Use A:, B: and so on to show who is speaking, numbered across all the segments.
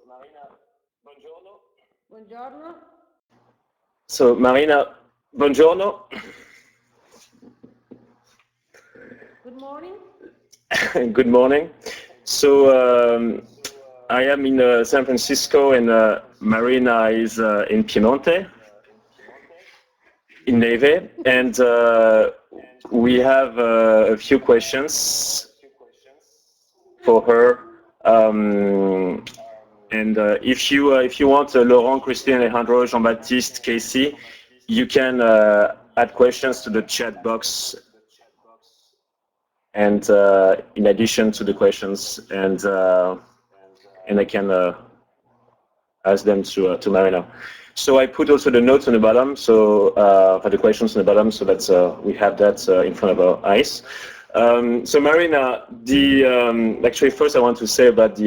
A: Marina, buongiorno.
B: Buongiorno.
A: So Marina, buongiorno.
B: Good morning.
A: Good morning. So I am in San Francisco, and Marina is in Piemonte, in Neve, and we have a few questions for her. And if you want, Laurent, Christine, Alejandro, Jean-Baptiste, Casey, you can add questions to the chat box, and in addition to the questions, and I can ask them to Marina. So I put also the notes on the bottom, so for the questions on the bottom, so that we have that in front of our eyes. So Marina, actually first I want to say about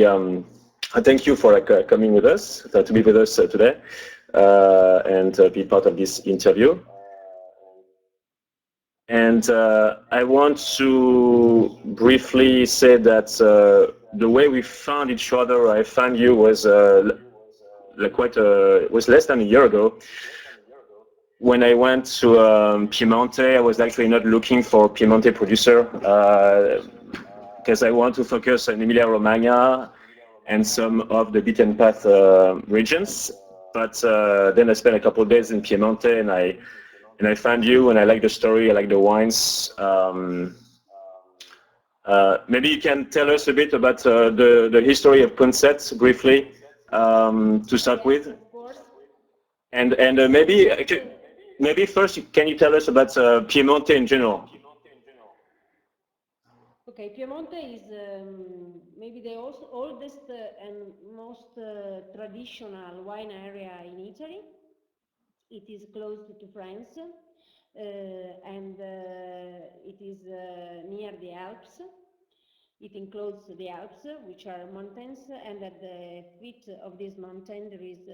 A: thank you for coming with us, to be with us today, and be part of this interview. And I want to briefly say that the way we found each other, I found you, was was less than a year ago. When I went to Piemonte, I was actually not looking for a Piemonte producer because I want to focus on Emilia-Romagna and some of the beaten path regions. But then I spent a couple of days in Piemonte, and I found you, and I like the story, I like the wines. Maybe you can tell us a bit about the history of Punset briefly to start with.
B: Of course.
A: And maybe first, can you tell us about Piemonte in general?
B: Okay, Piemonte is maybe the oldest and most traditional wine area in Italy. It is close to France, and it is near the Alps. It includes the Alps, which are mountains, and at the feet of this mountain there is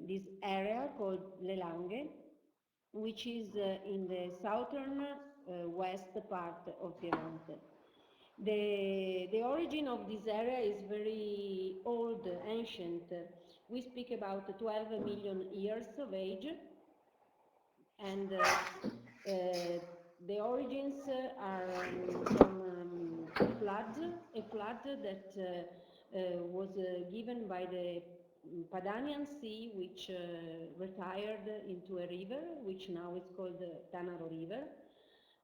B: this area called Le Langhe, which is in the southern west part of Piemonte. The origin of this area is very old, ancient. We speak about 12 million years of age, and the origins are from a flood that was given by the Padanian Sea, which retired into a river, which now is called the Tanaro River.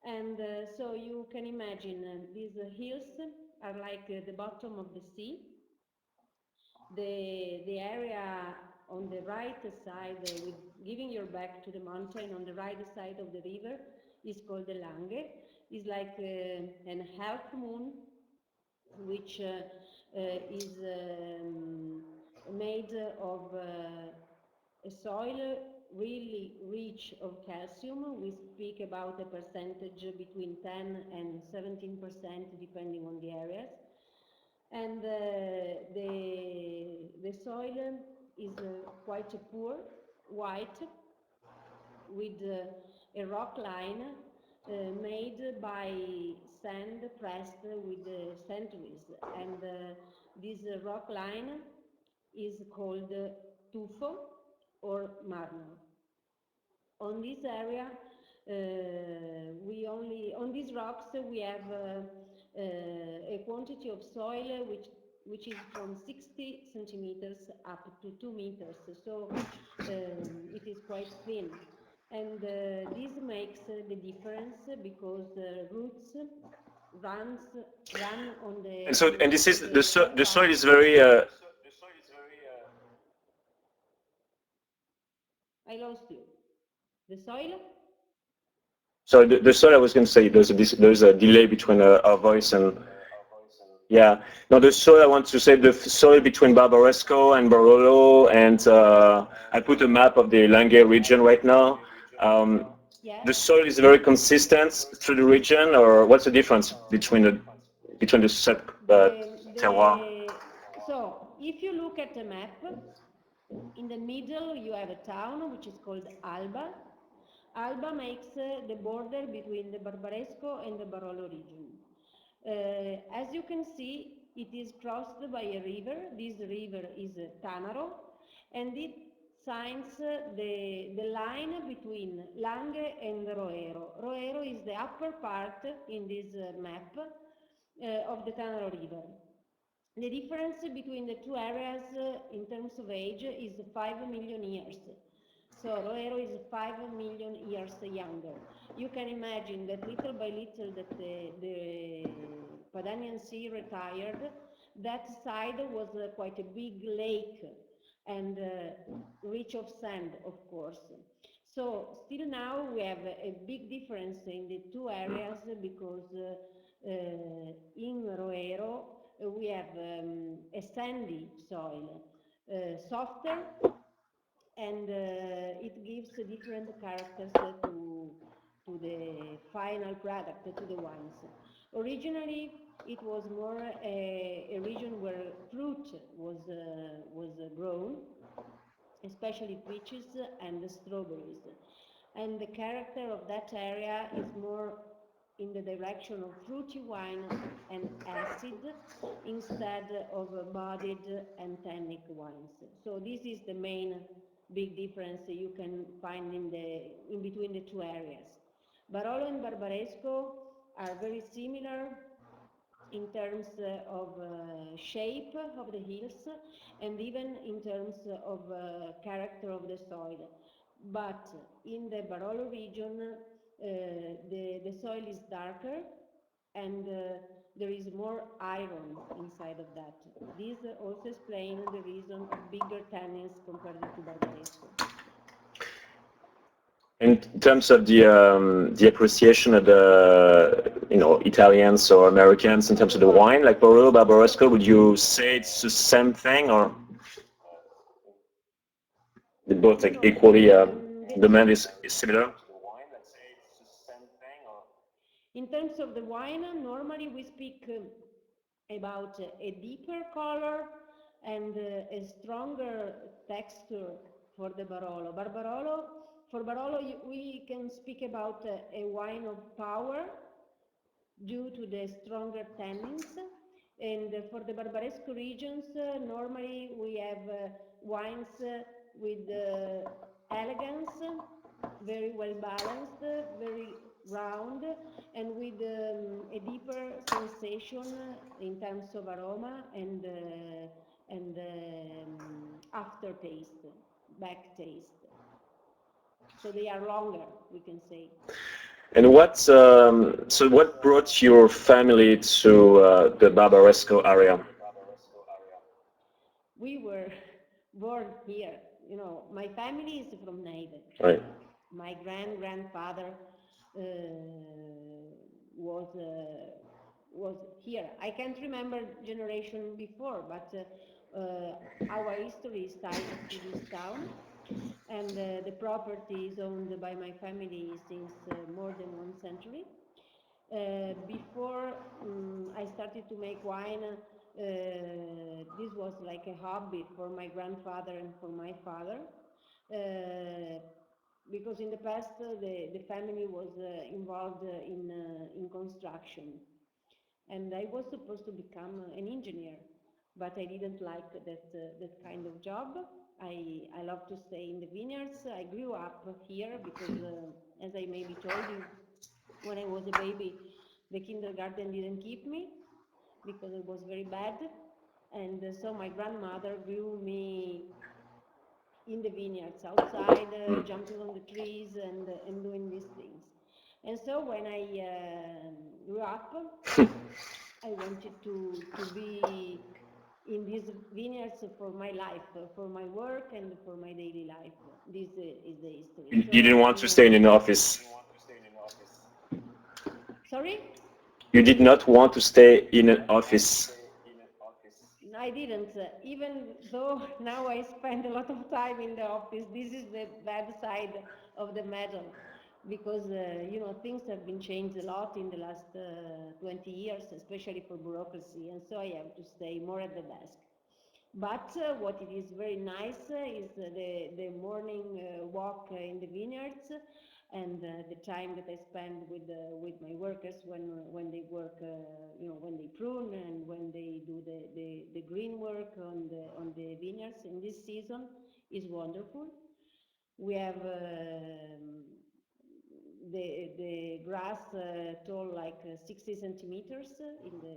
B: And so you can imagine these hills are like the bottom of the sea. The area on the right side, with giving your back to the mountain, on the right side of the river, is called the Lange. It's like an half moon, which is made of a soil really rich of calcium. We speak about a percentage between 10 and 17% depending on the areas. And the soil is quite poor, white, with a rock line made by sand pressed with centuries. And this rock line is called tufo or marmor. On this area, on these rocks we have a quantity of soil which is from 60 centimeters up to 2 meters, so it is quite thin. And this makes the difference because roots run on the.
A: And this is the soil is very.
B: I lost you. The soil?
A: So the soil, I was going to say, there's a delay between our voice and. Yeah. No, the soil, I want to say the soil between Barbaresco and Barolo, and I put a map of the Langhe region right now.
B: Yeah.
A: The soil is very consistent through the region, or what's the difference between the set terroir?
B: So if you look at the map, in the middle you have a town which is called Alba. Alba makes the border between the Barbaresco and the Barolo region. As you can see, it is crossed by a river. This river is Tanaro, and it signs the line between Langhe and Roero. Roero is the upper part in this map of the Tanaro River. The difference between the two areas in terms of age is 5 million years. So Roero is 5 million years younger. You can imagine that little by little that the Padanian Sea retired. That side was quite a big lake and rich of sand, of course. So still now we have a big difference in the two areas because in Roero we have a sandy soil, softer, and it gives different characters to the final product, to the wines. Originally, it was more a region where fruit was grown, especially peaches and strawberries. And the character of that area is more in the direction of fruity wine and acid instead of bodied and tannic wines. So this is the main big difference you can find in between the two areas. Barolo and Barbaresco are very similar in terms of shape of the hills and even in terms of character of the soil. But in the Barolo region, the soil is darker and there is more iron inside of that. This also explains the reason of bigger tannins compared to Barbaresco.
A: In terms of the appreciation of the Italians or Americans in terms of the wine, like Barolo, Barbaresco, would you say it's the same thing or they both like equally demand is similar?
B: In terms of the wine, normally we speak about a deeper color and a stronger texture for the Barolo. For Barolo, we can speak about a wine of power due to the stronger tannins. And for the Barbaresco regions, normally we have wines with elegance, very well balanced, very round, and with a deeper sensation in terms of aroma and aftertaste, back taste. So they are longer, we can say.
A: And what brought your family to the Barbaresco area?
B: We were born here. You know, my family is from Neive.
A: Right.
B: My grandfather was here. I can't remember generation before, but our history is tied to this town, and the property is owned by my family since more than 1 century. Before I started to make wine, this was like a hobby for my grandfather and for my father. Because in the past the family was involved in construction, and I was supposed to become an engineer, but I didn't like that kind of job. I love to stay in the vineyards. I grew up here because, as I maybe told you, when I was a baby, the kindergarten didn't keep me because it was very bad, and so my grandmother grew me in the vineyards, outside, jumping on the trees and doing these things. And so when I grew up, I wanted to be in these vineyards for my life, for my work and for my daily life. This is the history.
A: You
B: So,
A: didn't want to stay in an office.
B: Sorry?
A: You did not want to stay in an office.
B: I didn't, even though now I spend a lot of time in the office. This is the bad side of the medal, because you know, things have been changed a lot in the last 20 years, especially for bureaucracy, and so I have to stay more at the desk. But what it is very nice is the morning walk in the vineyards, and the time that I spend with my workers when they work, when they prune and when they do the green work on the vineyards in this season is wonderful. We have the grass tall like 60 centimeters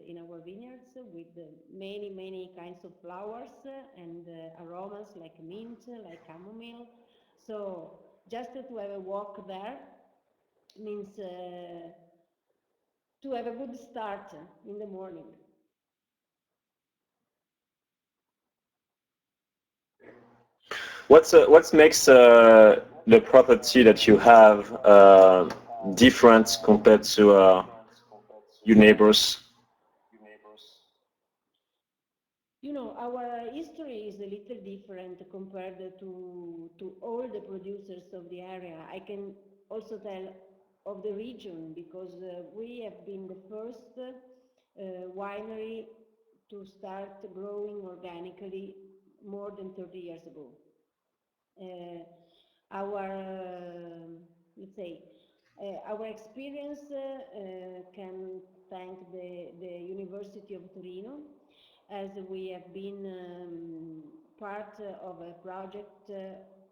B: in our vineyards with many kinds of flowers and aromas like mint, like chamomile. So just to have a walk there means to have a good start in the morning.
A: What makes the property that you have different compared to your neighbors?
B: Our history is a little different compared to all the producers of the area. I can also tell of the region because we have been the first winery to start growing organically more than 30 years ago. Our, let's say, our experience can thank the University of Torino, as we have been part of a project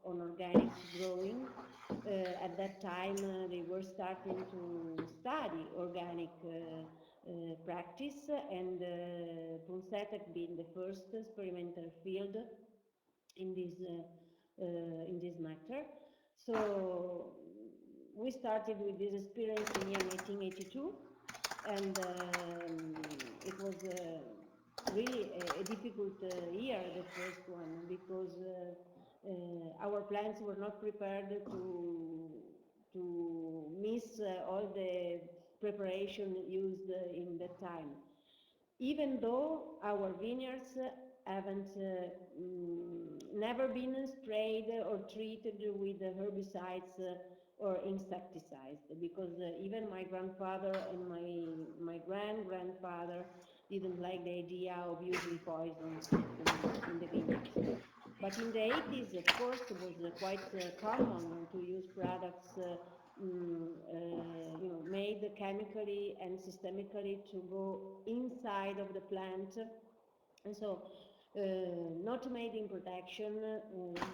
B: on organic growing. At that time, they were starting to study organic practice, and Punset had been the first experimental field in this matter. So we started with this experience in year 1982, and it was really a difficult year, the first one, because our plants were not prepared to miss all the preparation used in that time. Even though our vineyards haven't never been sprayed or treated with herbicides or insecticides, because even my grandfather and my grandfather didn't like the idea of using poisons in the vineyards. But in the 80s, of course, it was quite common to use products made chemically and systemically to go inside of the plant. And so not made in protection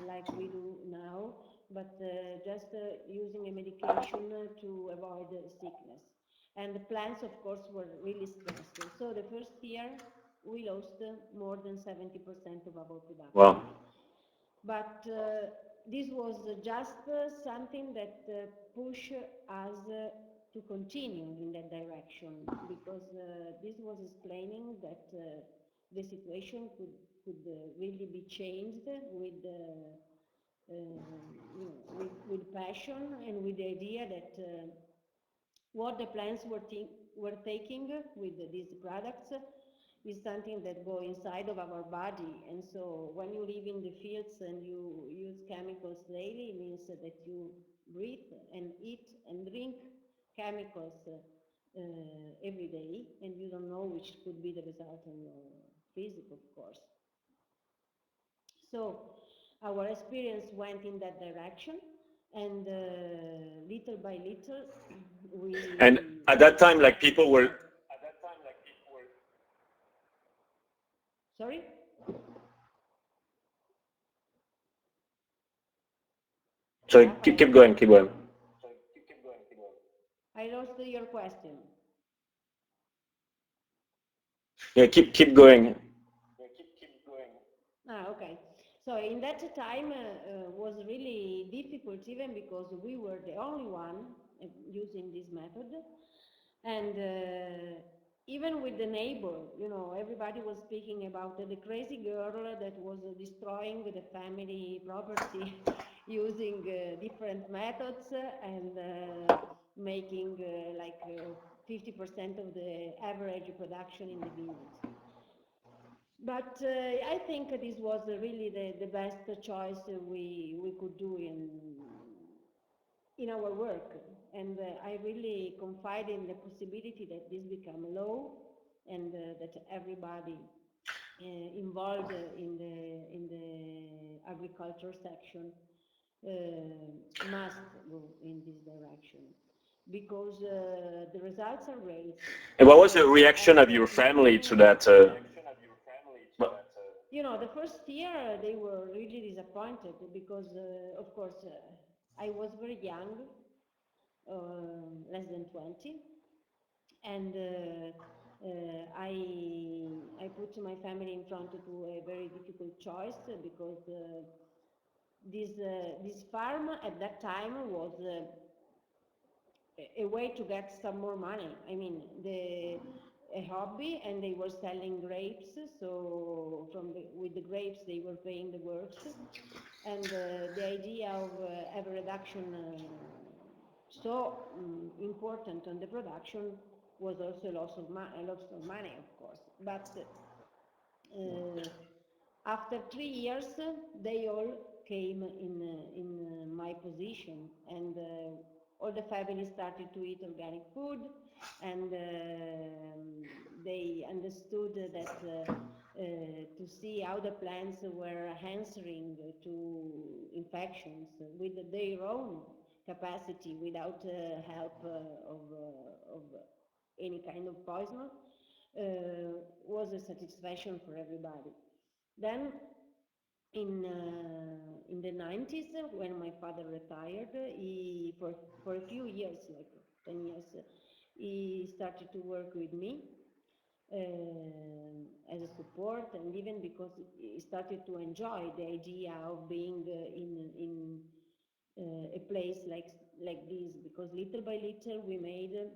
B: like we do now, but just using a medication to avoid sickness. And the plants, of course, were really stressed. So the first year, we lost more than 70% of our production.
A: Wow.
B: But this was just something that pushed us to continue in that direction, because this was explaining that the situation could really be changed with passion and with the idea that what the plants were taking with these products is something that go inside of our body. And so when you live in the fields and you use chemicals daily, it means that you breathe and eat and drink chemicals every day, and you don't know which could be the result on your physical, of course. So our experience went in that direction, and little by little we...
A: And at that time, like people were...
B: Sorry?
A: So keep going, keep going.
B: I lost your question.
A: Yeah, keep going.
B: Okay. So in that time was really difficult, even because we were the only one using this method. And even with the neighbor, everybody was speaking about the crazy girl that was destroying the family property using different methods and making like 50% of the average production in the vineyards. But I think this was really the best choice we could do in our work. And I really confide in the possibility that this become law, and that everybody involved in the agriculture section must go in this direction because the results are great.
A: And what was the
B: So
A: reaction of
B: after
A: your family
B: looking,
A: to that? Well,
B: the first year they were really disappointed because, of course, I was very young, less than 20, and I put my family in front to a very difficult choice because this farm at that time was a way to get some more money. I mean, a hobby, and they were selling grapes. So with the grapes, they were paying the works, and the idea of have a reduction so important on the production was also a loss of money, of course. But after 3 years, they all came in my position, and all the family started to eat organic food, and they understood that to see how the plants were answering to infections with their own capacity without help of any kind of poison was a satisfaction for everybody. Then in the 90s, when my father retired, he for a few years, like 10 years, he started to work with me as a support, and even because he started to enjoy the idea of being in a place like this, because little by little we made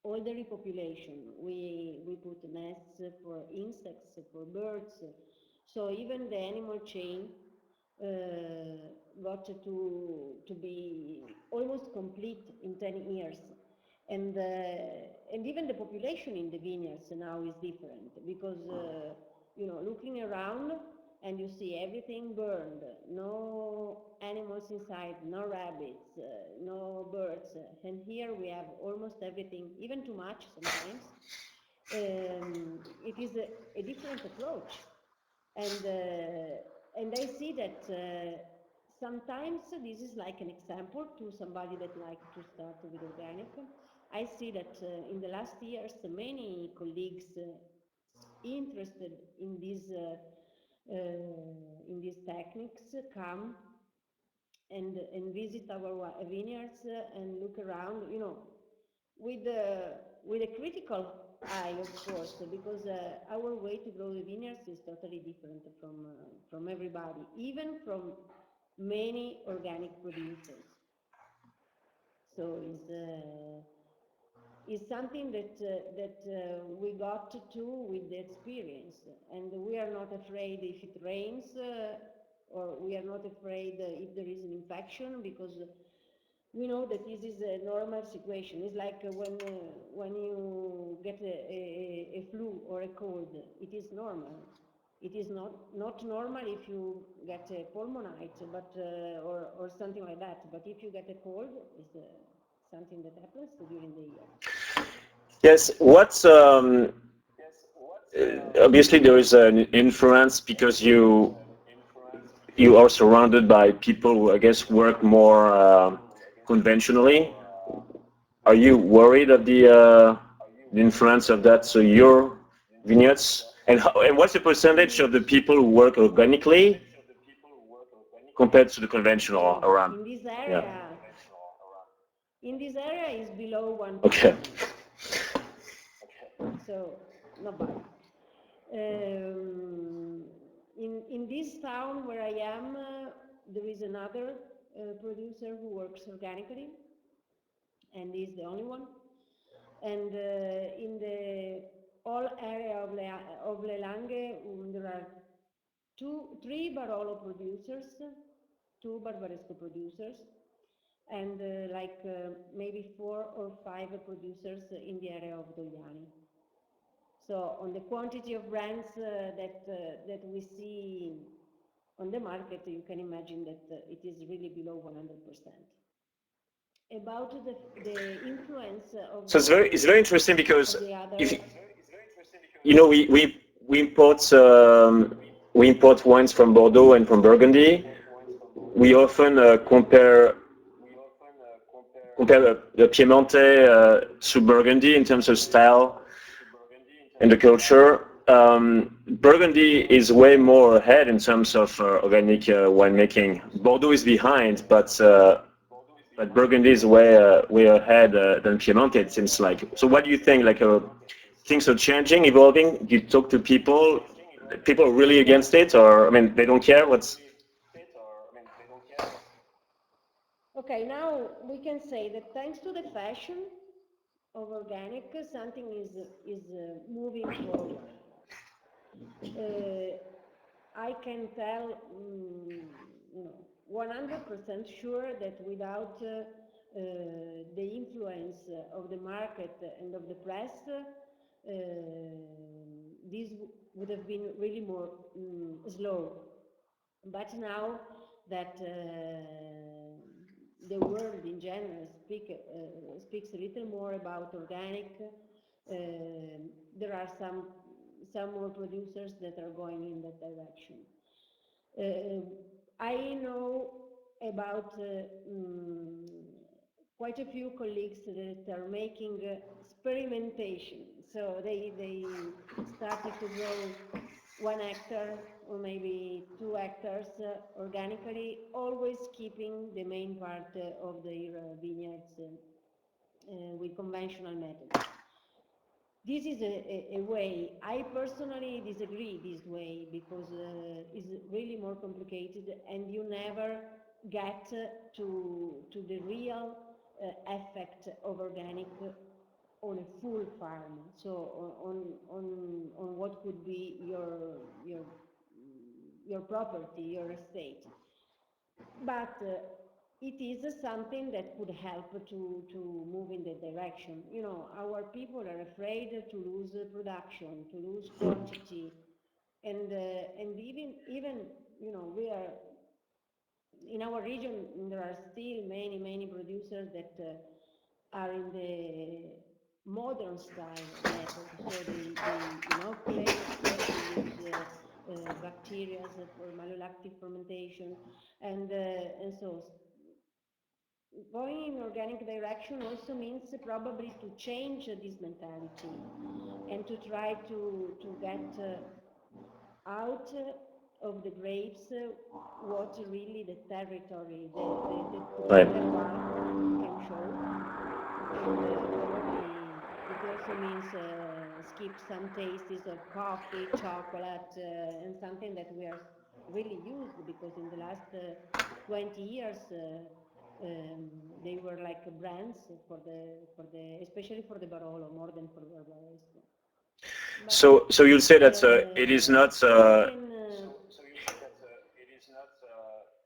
B: all the repopulation. We put nests for insects, for birds. So even the animal chain got to be almost complete in 10 years. And even the population in the vineyards now is different because, looking around and you see everything burned, no animals inside, no rabbits, no birds. And here we have almost everything, even too much sometimes. It is a different approach. And I see that sometimes this is like an example to somebody that likes to start with organic. I see that in the last years, many colleagues interested in these techniques come and visit our vineyards and look around, with a critical eye, of course, because our way to grow the vineyards is totally different from everybody, even from many organic producers. So is something that we got to with the experience, and we are not afraid if it rains, or we are not afraid if there is an infection, because we know that this is a normal situation. It's like when you get a flu or a cold, it is normal. It is not normal if you get a pulmonite, but or something like that. But if you get a cold, it's something that happens during the year.
A: yes. What's obviously there is an influence because you are surrounded by people who I guess work more conventionally. Are you worried of the influence of that? So your vineyards, and what's the percentage of the people who work organically compared to the conventional around?
B: In this
A: Yeah.
B: area, is below 1%.
A: Okay.
B: So not bad. In this town where I am, there is another producer who works organically, and he's the only one. And in the whole area of Lelange, there are three Barolo producers, two Barbaresco producers, and maybe 4 or 5 producers in the area of Dogliani. So on the quantity of brands that we see on the market, you can imagine that it is really below 100%. About the influence of
A: So it's very interesting because
B: the other,
A: if we import wines from Bordeaux and from Burgundy, we often compare the Piemonte to Burgundy in terms of style and the culture. Burgundy is way more ahead in terms of organic winemaking. Bordeaux is behind, but Burgundy is way ahead than Piemonte. It seems like. So, what do you think? Like, things are changing, evolving. You talk to people. People are really against it, or I mean, they don't care. What's
B: Okay, now we can say that thanks to the fashion of organic, something is moving forward. Uh, I can tell, 100% sure that without the influence of the market and of the press, this would have been really more slow. But now that the world in general speaks a little more about organic, there are some more producers that are going in that direction. I know about quite a few colleagues that are making experimentation. So they started to grow 1 hectare or maybe 2 hectares organically, always keeping the main part of their vineyards with conventional methods. This is a way. I personally disagree this way because it's really more complicated and you never get to the real effect of organic on a full farm. So on what could be your property, your estate. But it is something that could help to move in that direction. You know, our people are afraid to lose production, to lose quantity, and even we are in our region. There are still many producers that are in the modern style method. So they inoculate, they use bacteria for malolactic fermentation, and so going in organic direction also means probably to change this mentality and to try to get out of the grapes what really the territory, the
A: right?
B: terroir can show. And probably it also means skip some tastes of coffee, chocolate, and something that we are really used because in the last 20 years they were like brands for the especially for the Barolo more than for the Barbaresco. But
A: So you'll say that it is not.
B: we can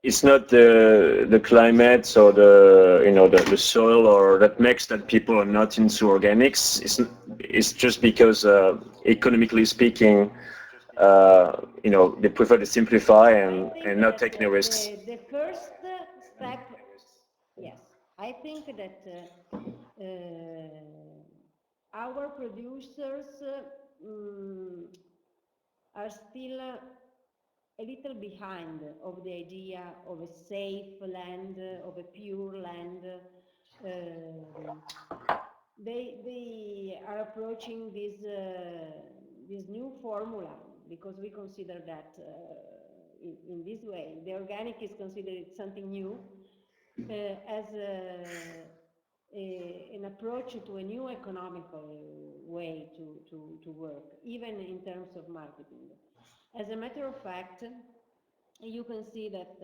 A: It's not the climate or the soil or that makes that people are not into organics. It's just because economically speaking, they prefer to simplify
B: I
A: and
B: think
A: not
B: that
A: take any risks.
B: the first step, yes, I think that our producers are still a little behind of the idea of a safe land, of a pure land. Um, they are approaching this new formula because we consider that in this way the organic is considered something new as an approach to a new economical way to work, even in terms of marketing. As a matter of fact, you can see that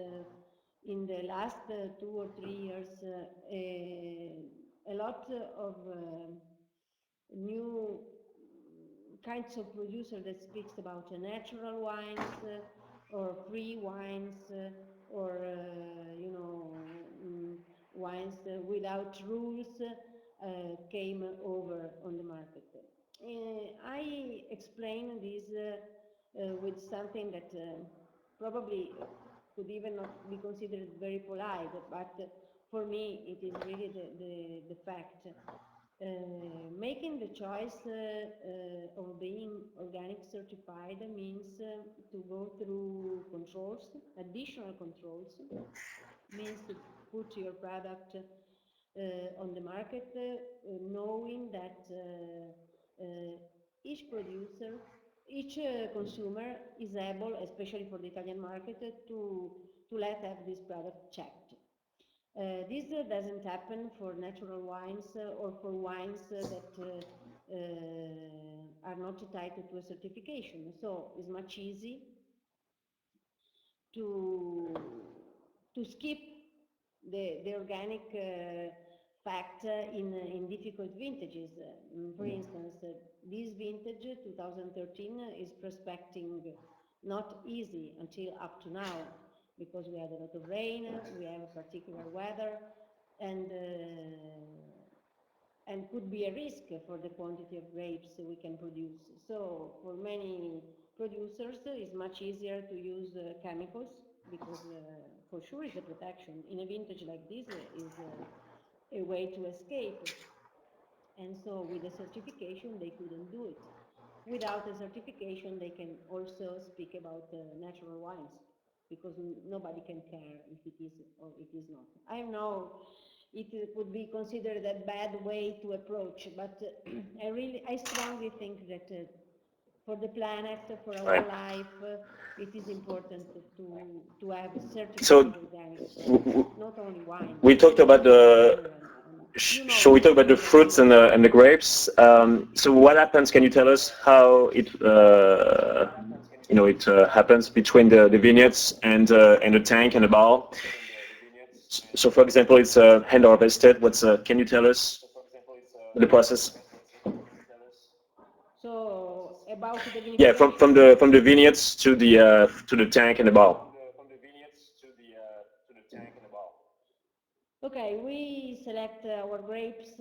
B: in the last 2 or 3 years, a lot of new kinds of producer that speaks about natural wines or free wines or wines without rules came over on the market. I explain this with something that probably could even not be considered very polite, but for me it is really the fact. Making the choice of being organic certified means to go through controls, additional controls, means to put your product on the market, knowing that each producer, each consumer is able, especially for the Italian market, to let have this product checked. This doesn't happen for natural wines or for wines that are not entitled to a certification. So it's much easy to skip the organic fact in difficult vintages. For instance, this vintage 2013 is prospecting not easy until up to now because we had a lot of rain, we have a particular weather, and could be a risk for the quantity of grapes we can produce. So for many producers, it's much easier to use chemicals because for sure it's a protection. In a vintage like this is a way to escape. And so with a certification, they couldn't do it. Without a certification, they can also speak about natural wines because nobody can care if it is or it is not. I know it would be considered a bad way to approach, but I strongly think that for the planet, for our
A: Right.
B: life, it is important to have
A: So
B: certified organic
A: w-
B: products,
A: w-
B: not only wine,
A: we talked about
B: food in
A: the
B: general. And you know
A: shall we talk about the
B: better than
A: fruits
B: me.
A: and the grapes? So what happens? Can you tell us how it happens between the vineyards and the tank and the barrel? So for example, it's hand harvested. Can you tell us the process?
B: So about the
A: Yeah,
B: vinification.
A: from the vineyards to the tank and the barrel.
B: Okay, we select our grapes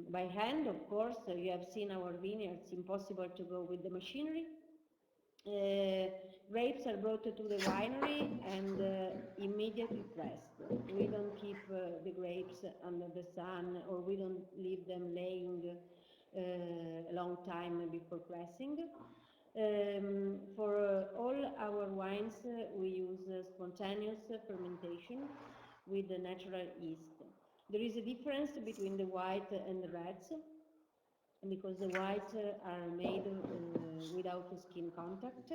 B: by hand, of course. You have seen our vineyards, impossible to go with the machinery. Grapes are brought to the winery and immediately pressed. We don't keep the grapes under the sun, or we don't leave them laying a long time before pressing. For all our wines, we use spontaneous fermentation with the natural yeast. There is a difference between the white and the reds, because the white are made without skin contact.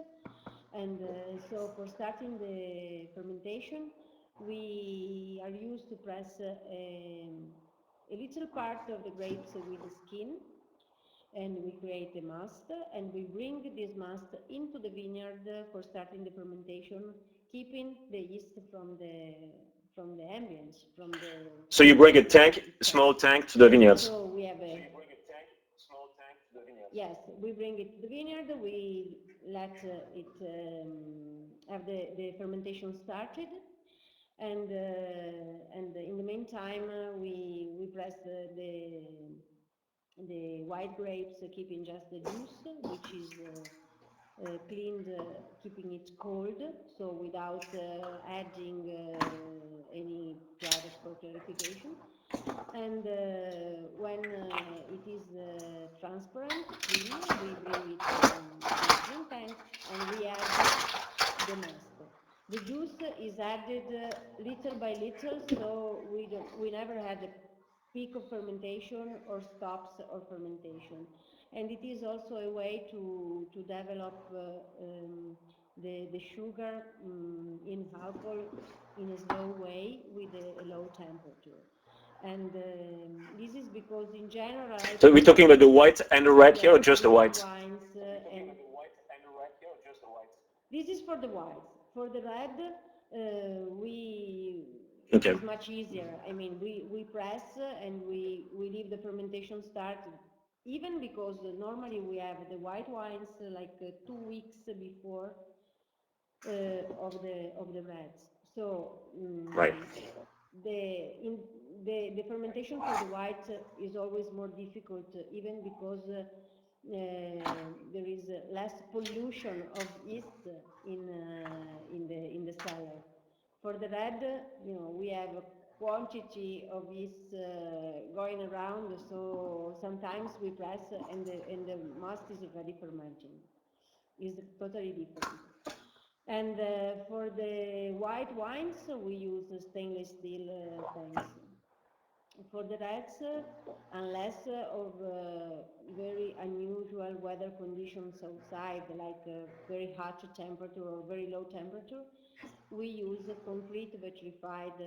B: And so for starting the fermentation, we are used to press a little part of the grapes with the skin, and we create a must, and we bring this must into the vineyard for starting the fermentation, keeping the yeast from the ambience,
A: So you
B: from the
A: bring a
B: vineyard
A: tank,
B: itself.
A: small tank to the vineyards.
B: So we have a yes, we bring it to the vineyard. We let it have the fermentation started, and in the meantime we press the white grapes, keeping just the juice, which is cleaned, keeping it cold, so without adding any product for clarification. And when it is transparent, clean, we bring it in a clean tank and we add the must. The juice is added little by little, so we never had a peak of fermentation or stops of fermentation. And it is also a way to develop the sugar in alcohol in a slow way with a low temperature. And this is because in general I
A: So we're talking
B: prefer,
A: about the white and the red here,
B: yes,
A: or just the
B: red
A: white?
B: wines and this is for the whites. For the red, it
A: Okay.
B: is much easier. I mean, we press and we leave the fermentation start, even because normally we have the white wines like 2 weeks before of the reds. So
A: Right.
B: the fermentation for the white is always more difficult, even because there is less pollution of yeast in the cellar. For the red, we have quantity of this going around, so sometimes we press and the must is already fermenting. Is totally different. And for the white wines, we use stainless steel tanks. For the reds, unless of very unusual weather conditions outside, like very hot temperature or very low temperature, we use concrete vitrified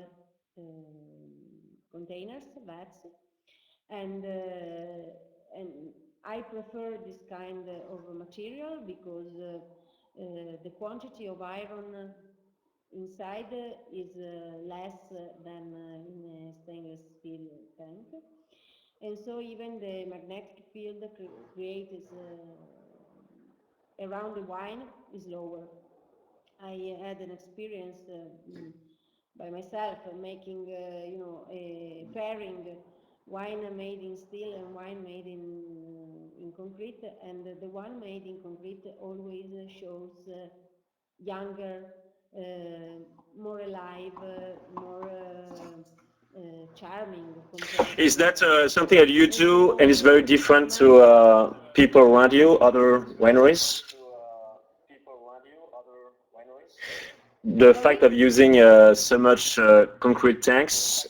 B: containers, vats, and I prefer this kind of material because the quantity of iron inside is less than in a stainless steel tank, and so even the magnetic field created around the wine is lower. I had an experience by myself making, pairing wine made in steel and wine made in concrete, and the one made in concrete always shows younger, more alive, more charming compared
A: Is
B: to
A: that something that you do and is very different to people around you, other wineries? The fact
B: sorry.
A: of using so much concrete tanks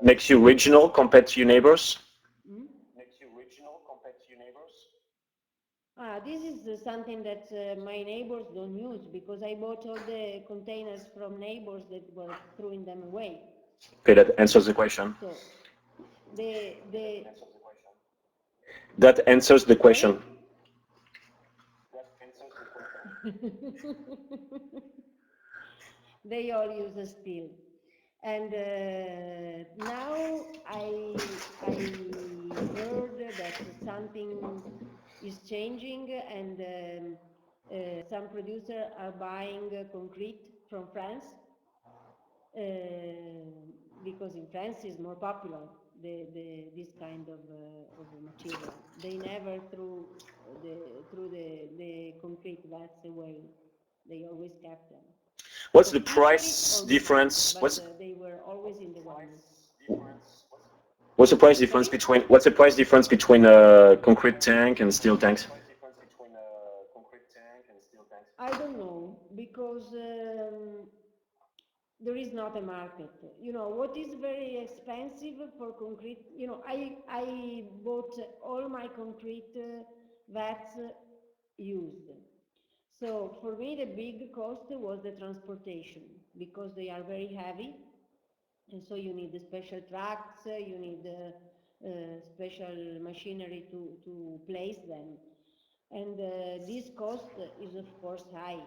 A: makes you regional compared to your neighbors?
B: Mm? This is something that my neighbors don't use because I bought all the containers from neighbors that were throwing them away.
A: Okay, that answers the question.
B: So the
A: That answers the
B: sorry.
A: question.
B: They all use a steel, and now I heard that something is changing, and some producers are buying concrete from France because in France is more popular this kind of material. They never threw the concrete vats away. They always kept them.
A: What's the
B: Officially
A: price
B: or before,
A: difference?
B: but they were always in the wineries. Sorry?
A: What's the price difference between a concrete tank and steel tanks?
B: I don't know because there is not a market. You know what is very expensive for concrete? You know, I bought all my concrete vats used. So for me, the big cost was the transportation because they are very heavy, and so you need the special trucks, you need special machinery to place them, and this cost is of course high.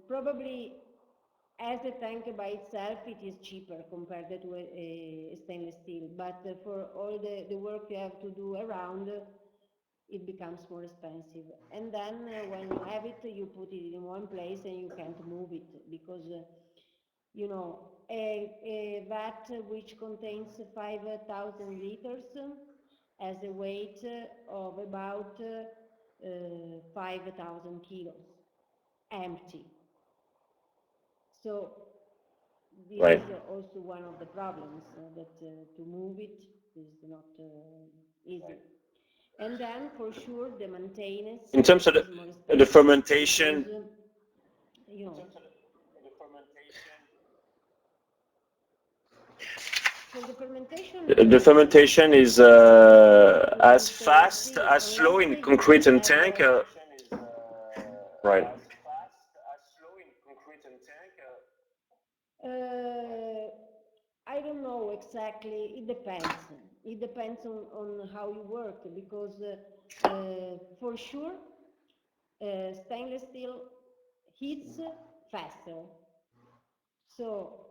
B: Probably as a tank by itself, it is cheaper compared to a stainless steel, but for all the work you have to do around, it becomes more expensive. And then when you have it, you put it in one place and you can't move it because, a vat which contains 5,000 liters has a weight of about 5,000 kilos, empty. So this
A: Right.
B: is also one of the problems that to move it is not easy. And then for sure the maintenance
A: In terms of
B: is more
A: the
B: expensive because
A: fermentation,
B: you know for the fermentation
A: the fermentation is
B: with the
A: as
B: stainless
A: fast,
B: steel
A: as
B: unless
A: slow in
B: you
A: concrete and
B: have
A: tank. Right.
B: uh, I don't know exactly. It depends. It depends on how you work because for sure stainless steel heats faster. So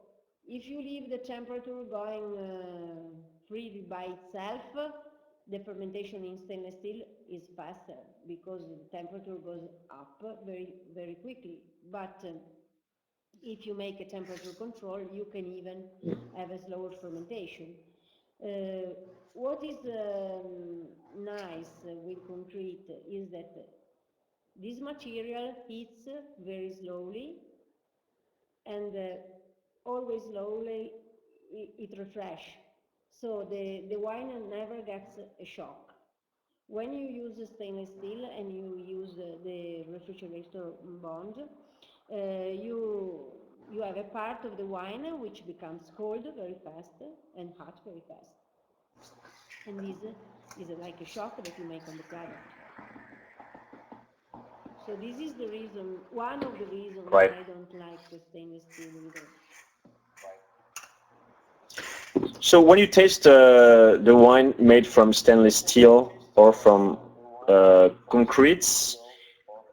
B: if you leave the temperature going freely by itself, the fermentation in stainless steel is faster because the temperature goes up very quickly. But if you make a temperature control, you can even have a slower fermentation. Uh, what is nice with concrete is that this material heats very slowly, and always slowly it refresh. So the wine never gets a shock. When you use stainless steel and you use the refrigerator bond, you have a part of the wine which becomes cold very fast and hot very fast. And this is like a shock that you make on the product. So this is the reason, one of the reasons
A: Right.
B: why I don't like stainless steel either.
A: So when you taste the wine made from stainless steel or from concretes,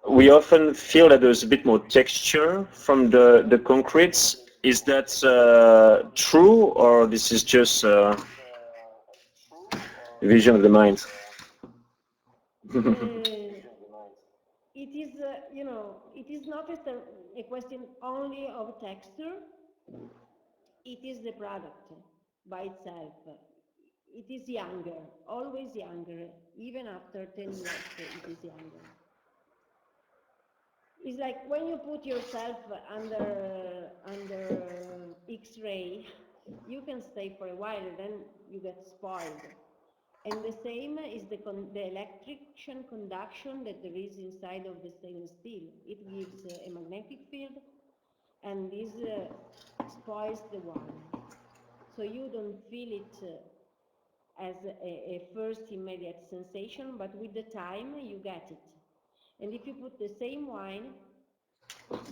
A: we often feel that there's a bit more texture from the concretes. Is that true, or this is just vision of the mind?
B: It is, it is not a question only of texture. It is the product by itself. It is younger, always younger. Even after 10 years, it is younger. It's like when you put yourself under X-ray, you can stay for a while, then you get spoiled. And the same is the electrical conduction that there is inside of the stainless steel. It gives a magnetic field, and this spoils the wine. So you don't feel it as a first immediate sensation, but with the time you get it. And if you put the same wine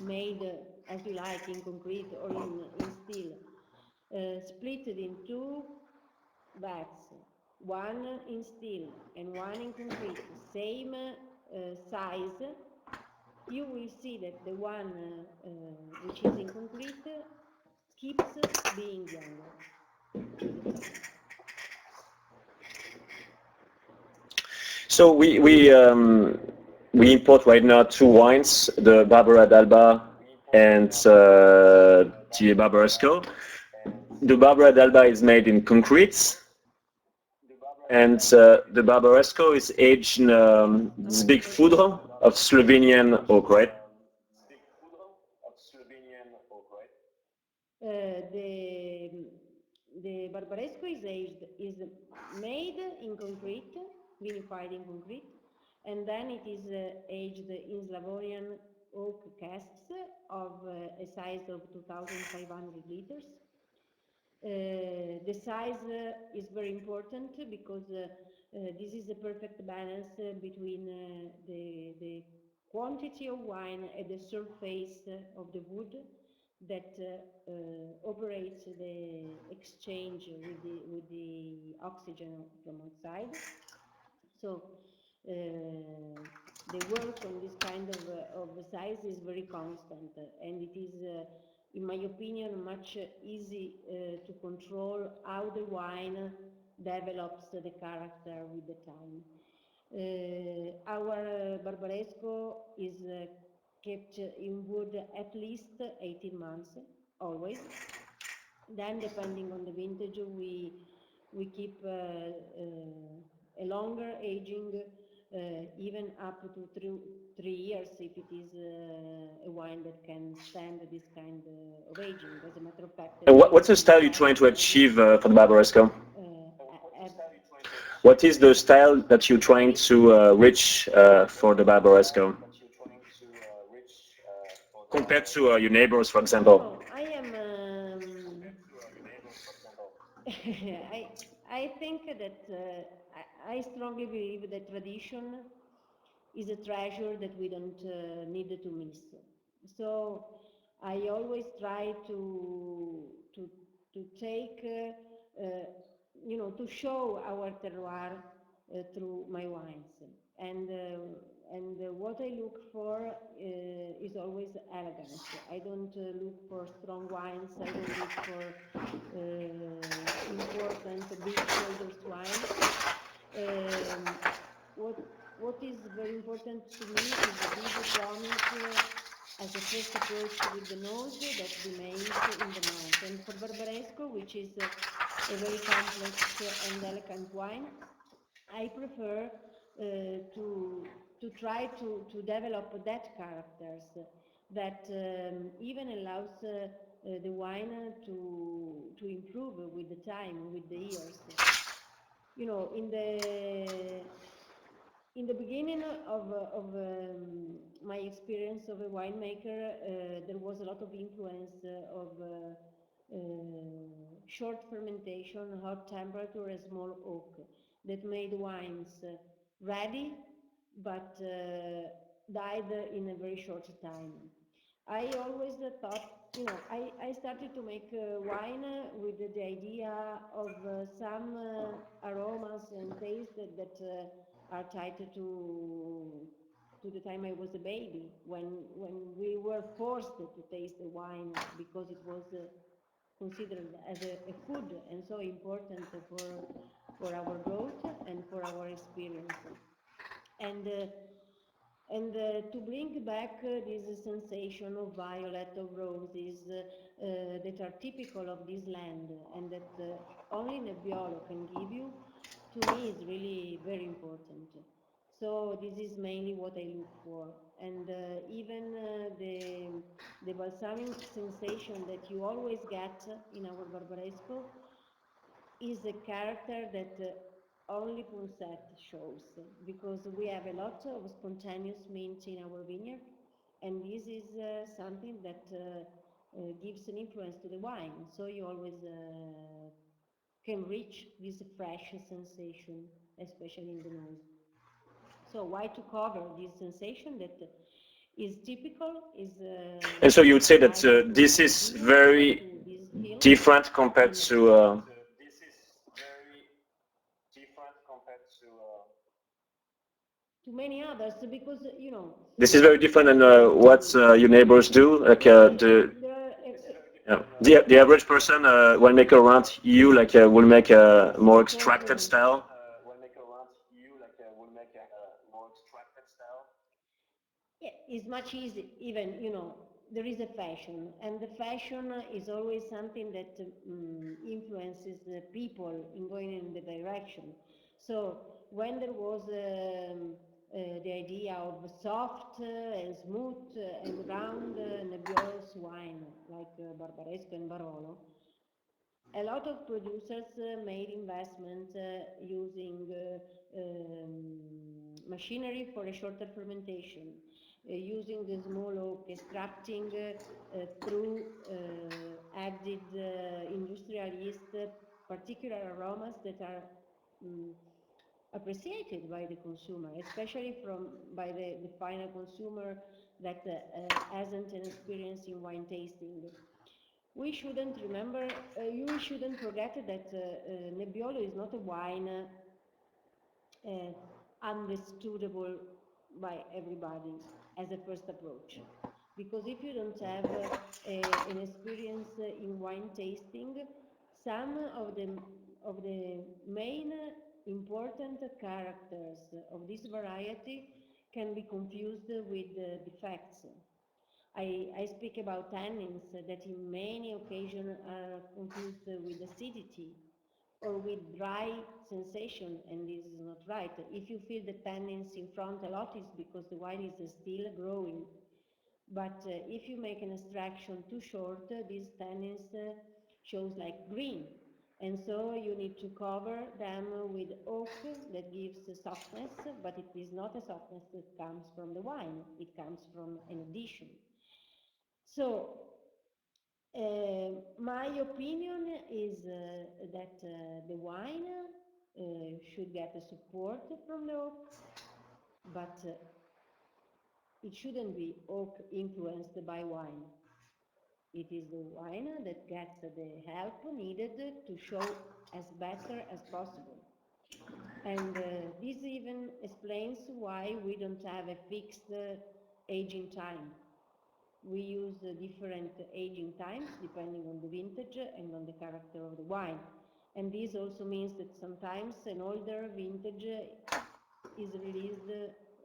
B: made as you like in concrete or in steel, split it in two vats, one in steel and one in concrete, same size, you will see that the one which is in concrete keeps being younger with the time.
A: So we import right now two wines, the Barbera d'Alba and the Barbaresco. The Barbera d'Alba is made in concrete, and the Barbaresco is aged in this big foudre of Slovenian oak, right?
B: The Barbaresco is made in concrete, vinified in concrete, and then it is aged in Slavonian oak casks of a size of 2,500 liters. The size is very important because this is a perfect balance between the quantity of wine and the surface of the wood that operates the exchange with the oxygen from outside. So the work on this kind of size is very constant, and it is, in my opinion, much easy to control how the wine develops the character with the time. Our Barbaresco is kept in wood at least 18 months, always. Then, depending on the vintage, we keep a longer aging, even up to three years if it is a wine that can stand this kind of aging. As a matter of fact,
A: And what's the style you're trying to achieve for the Barbaresco? What is the style that you're trying to reach for the Barbaresco? Compared to your neighbors, for example?
B: No, I am. I think that I strongly believe that tradition is a treasure that we don't need to miss. So I always try to take to show our terroir through my wines, and what I look for is always elegance. I don't look for strong wines. I don't look for important big shoulders wine. What is very important to me is the big promise as a first approach with the nose that remains in the mouth. And for Barbaresco, which is a very complex and elegant wine, I prefer to try to develop that characters that even allows the wine to improve with the time, with the years. You know, in the beginning of my experience of a winemaker, there was a lot of influence of short fermentation, hot temperature, and small oak that made wines ready, but died in a very short time. I always thought, you know, I started to make wine with the idea of some aromas and tastes that are tied to the time I was a baby, when we were forced to taste the wine because it was considered as a food and so important for our growth and for our experience. And to bring back this sensation of violet, of roses that are typical of this land and that only Nebbiolo can give you, to me is really very important. So this is mainly what I look for. And even the balsamic sensation that you always get in our Barbaresco is a character that only Punset shows, because we have a lot of spontaneous mint in our vineyard, and this is something that gives an influence to the wine, so you always can reach this fresh sensation, especially in the nose. So why to cover this sensation that is typical, is
A: And so you would say that
B: tied to
A: this
B: this
A: is
B: vineyard,
A: very
B: to this hill,
A: different compared
B: and
A: to
B: to many others, because you know,
A: this is very different than what
B: um,
A: your neighbors do. Like
B: there are
A: the average person, winemaker around you, like will make a more extracted
B: totally.
A: style.
B: Yeah, it's much easier, even, you know, there is a fashion, and the fashion is always something that influences the people in going in the direction. So when there was the idea of soft and smooth and round nebbiolous wine like Barbaresco and Barolo, a lot of producers made investment using machinery for a shorter fermentation, using the small oak, extracting through added industrial yeast particular aromas that are um, appreciated by the consumer, especially by the final consumer that hasn't an experience in wine tasting. We shouldn't remember, you shouldn't forget that Nebbiolo is not a wine understandable by everybody as a first approach. Because if you don't have an experience in wine tasting, some of the main important characters of this variety can be confused with defects. I speak about tannins that in many occasions are confused with acidity or with dry sensation, and this is not right. If you feel the tannins in front a lot, it's because the wine is still growing. But if you make an extraction too short, these tannins shows like green. And so you need to cover them with oak that gives softness, but it is not a softness that comes from the wine, it comes from an addition. So, my opinion is that the wine should get a support from the oak, but it shouldn't be oak influenced by wine. It is the wine that gets the help needed to show as better as possible. And this even explains why we don't have a fixed aging time. We use different aging times depending on the vintage and on the character of the wine. And this also means that sometimes an older vintage is released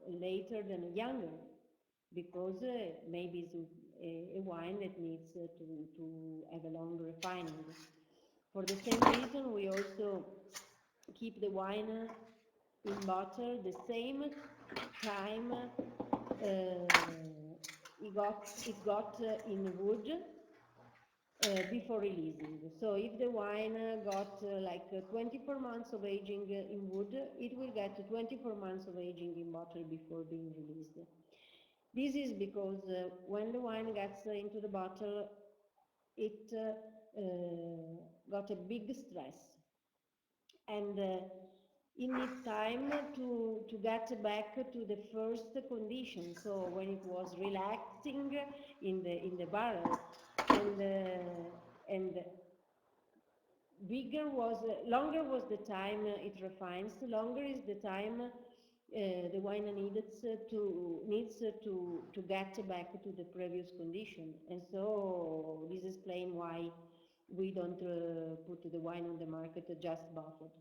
B: later than a younger, because maybe it's a wine that needs to have a longer refining. For the same reason, we also keep the wine in bottle the same time it got in wood, before releasing. So if the wine got like 24 months of aging in wood, it will get 24 months of aging in bottle before being released. This is because when the wine gets into the bottle, it got a big stress, and it needs time to get back to the first condition. So when it was relaxing in the barrel, and longer was the time it refines, longer is the time the wine needs to get back to the previous condition. And so this explains why we don't put the wine on the market just bottled.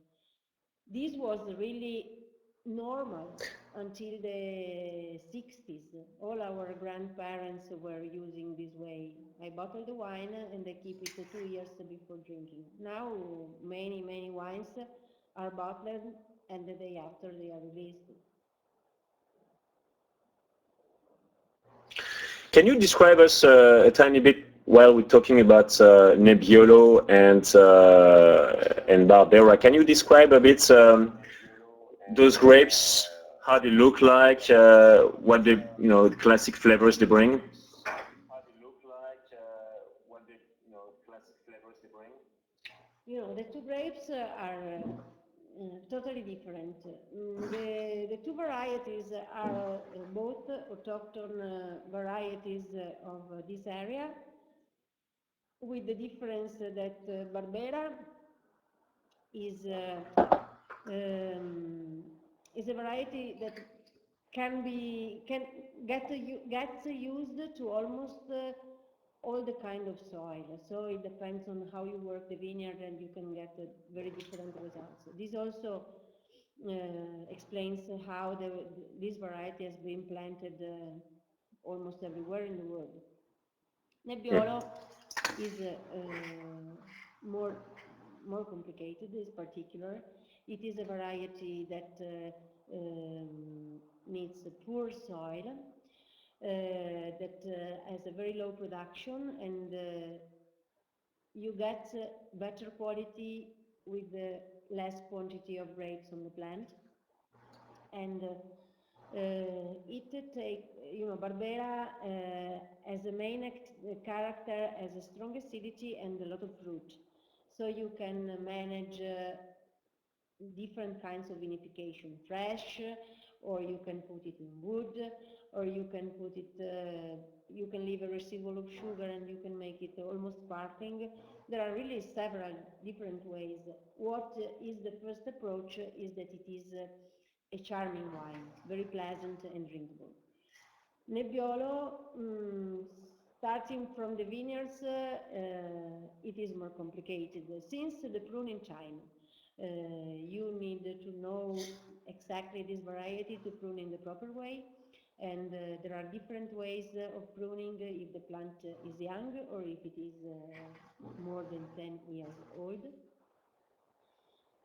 B: This was really normal until the 60s. All our grandparents were using this way. I bottle the wine and I keep it 2 years before drinking. Now many wines are bottled and the day after they are released.
A: Can you describe us a tiny bit while we're talking about Nebbiolo and Barbera? Can you describe a bit those grapes, how they look like, what the classic flavors they bring?
B: The two grapes are totally different. The two varieties are both autochthon varieties of this area, with the difference that Barbera is um, is a variety that can gets used to almost all the kind of soil. So it depends on how you work the vineyard, and you can get very different results. This also explains how this variety has been planted almost everywhere in the world. Nebbiolo is more complicated, is particular. It is a variety that needs a poor soil, that has a very low production, and you get better quality with less quantity of grapes on the plant. And Barbera as a main character has a strong acidity and a lot of fruit. So you can manage different kinds of vinification, fresh, or you can put it in wood, or you can you can leave a residual of sugar and you can make it almost sparkling. There are really several different ways. What is the first approach is that it is a charming wine, very pleasant and drinkable. Nebbiolo, starting from the vineyards, it is more complicated. Since the pruning time, you need to know exactly this variety to prune in the proper way, and there are different ways of pruning if the plant is young or if it is more than 10 years old.